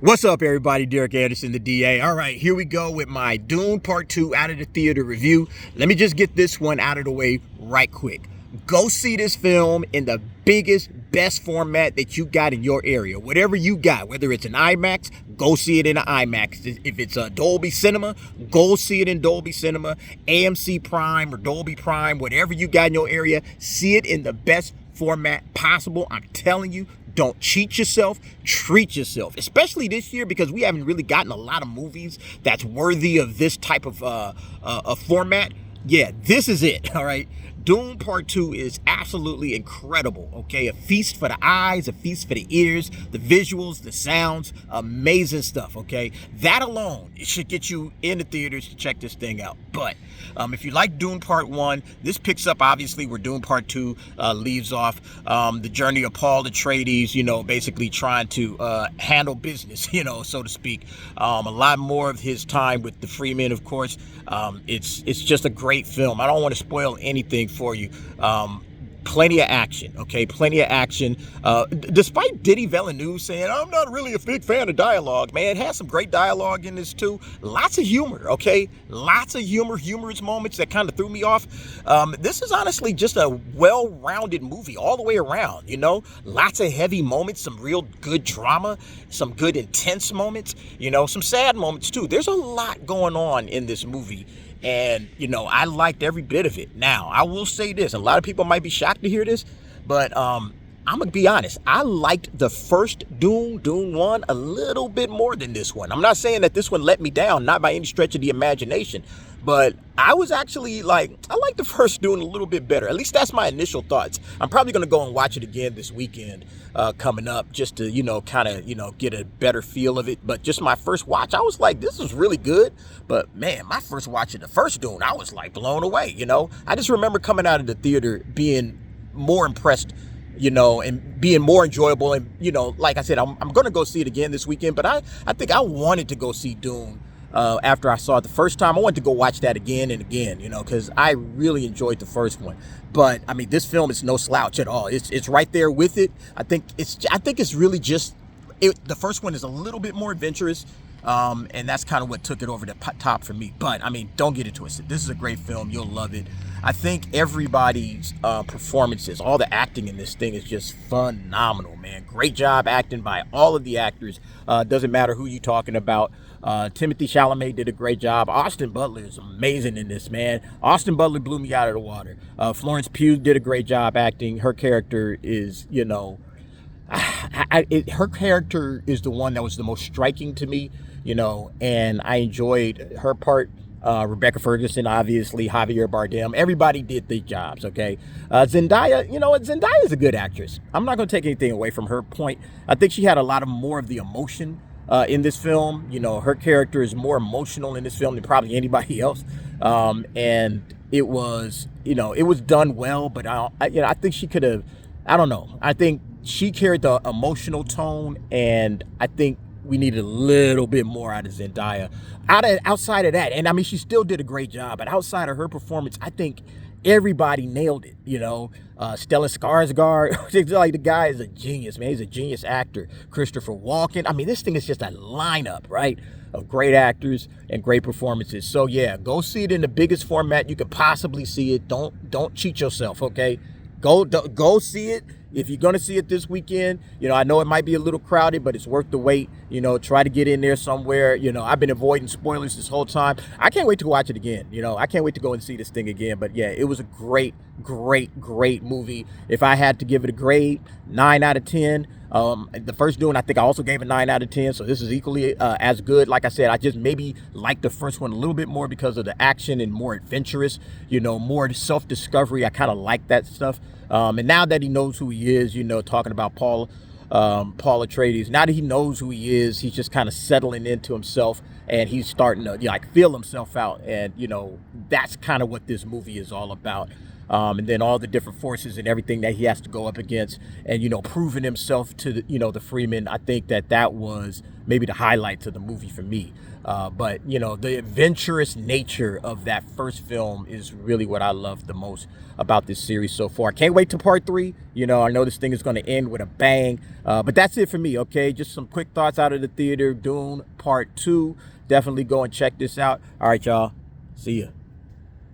What's up, everybody? Derek Anderson, the DA. All right, here we go with my Dune Part 2 out of the theater review. Let me just get this one out of the way right quick. Go see this film in the biggest, best format that you got in your area. Whatever you got, whether it's an IMAX, go see it in an IMAX. If it's a Dolby Cinema, go see it in Dolby Cinema, AMC Prime or Dolby Prime, whatever you got in your area, see it in the best format possible. I'm telling you, don't cheat yourself, treat yourself, especially this year because we haven't really gotten a lot of movies that's worthy of this type of format. Yeah, this is it, all right? Dune Part 2 is absolutely incredible, okay? A feast for the eyes, a feast for the ears, the visuals, the sounds, amazing stuff, okay? That alone, it should get you in the theaters to check this thing out. But if you like Dune Part 1, this picks up, obviously, where Dune Part 2 leaves off. The journey of Paul Atreides, basically trying to handle business, so to speak. A lot more of his time with the Freemen, of course. It's just a great film. I don't want to spoil anything for you. Plenty of action, okay? Plenty of action. Despite Denis Villeneuve saying, I'm not really a big fan of dialogue, man, it has some great dialogue in this too. Lots of humor, okay? Lots of humorous moments that kind of threw me off. This is honestly just a well-rounded movie all the way around, Lots of heavy moments, some real good drama, some good intense moments, some sad moments too. There's a lot going on in this movie. And, I liked every bit of it. Now, I will say this. A lot of people might be shocked to hear this, but I'm going to be honest. I liked the first Dune 1, a little bit more than this one. I'm not saying that this one let me down, not by any stretch of the imagination. But I was actually I like the first Dune a little bit better. At least that's my initial thoughts. I'm probably going to go and watch it again this weekend coming up just to, get a better feel of it. But just my first watch, I was like, this is really good. But man, my first watch of the first Dune, I was blown away, I just remember coming out of the theater being more impressed, and being more enjoyable. And, like I said, I'm going to go see it again this weekend. But I think I wanted to go see Dune. After I saw it the first time, I wanted to go watch that again and again, because I really enjoyed the first one. But I mean, this film is no slouch at all. It's right there with it. I think it's really just the first one is a little bit more adventurous, and that's kind of what took it over the top for me. But I mean, don't get it twisted. This is a great film. You'll love it. I think everybody's performances, all the acting in this thing is just phenomenal, man. Great job acting by all of the actors. Doesn't matter who you're talking about. Timothée Chalamet did a great job. Austin Butler is amazing in this, man. Austin Butler blew me out of the water. Florence Pugh did a great job acting. Her character is, her character is the one that was the most striking to me, and I enjoyed her part. Rebecca Ferguson, obviously, Javier Bardem. Everybody did their jobs, okay? Zendaya, Zendaya is a good actress. I'm not going to take anything away from her point. I think she had a lot more of the emotion in this film. Her character is more emotional in this film than probably anybody else. And it was, it was done well, but I think she could have, I don't know. I think she carried the emotional tone, and I think we needed a little bit more out of Zendaya. Outside of that, and I mean, she still did a great job, but outside of her performance, I think everybody nailed it, Stellan Skarsgård, the guy is a genius, man. He's a genius actor. Christopher Walken. I mean, this thing is just a lineup, right, of great actors and great performances. So yeah, go see it in the biggest format you could possibly see it. Don't cheat yourself, okay? Go see it. If you're going to see it this weekend, I know it might be a little crowded, but it's worth the wait. Try to get in there somewhere. I've been avoiding spoilers this whole time. I can't wait to watch it again. I can't wait to go and see this thing again. But yeah, it was a great movie. If I had to give it a grade, 9 out of 10. The first Dune, I think I also gave a 9 out of 10. So this is equally as good. Like I said, I just maybe like the first one a little bit more because of the action and more adventurous, more self-discovery. I kind of like that stuff. And now that he knows who he is, talking about Paul Atreides, now that he knows who he is, he's just kind of settling into himself, and he's starting to feel himself out. And, that's kind of what this movie is all about. and then all the different forces and everything that he has to go up against, and proving himself to the Freeman. I think that was maybe the highlights of the movie for me. But the adventurous nature of that first film is really what I love the most about this series so far. Can't wait to part 3. I know this thing is going to end with a bang. But that's it for me, okay? Just some quick thoughts out of the theater. Dune Part 2. Definitely go and check this out. All right, y'all. See ya.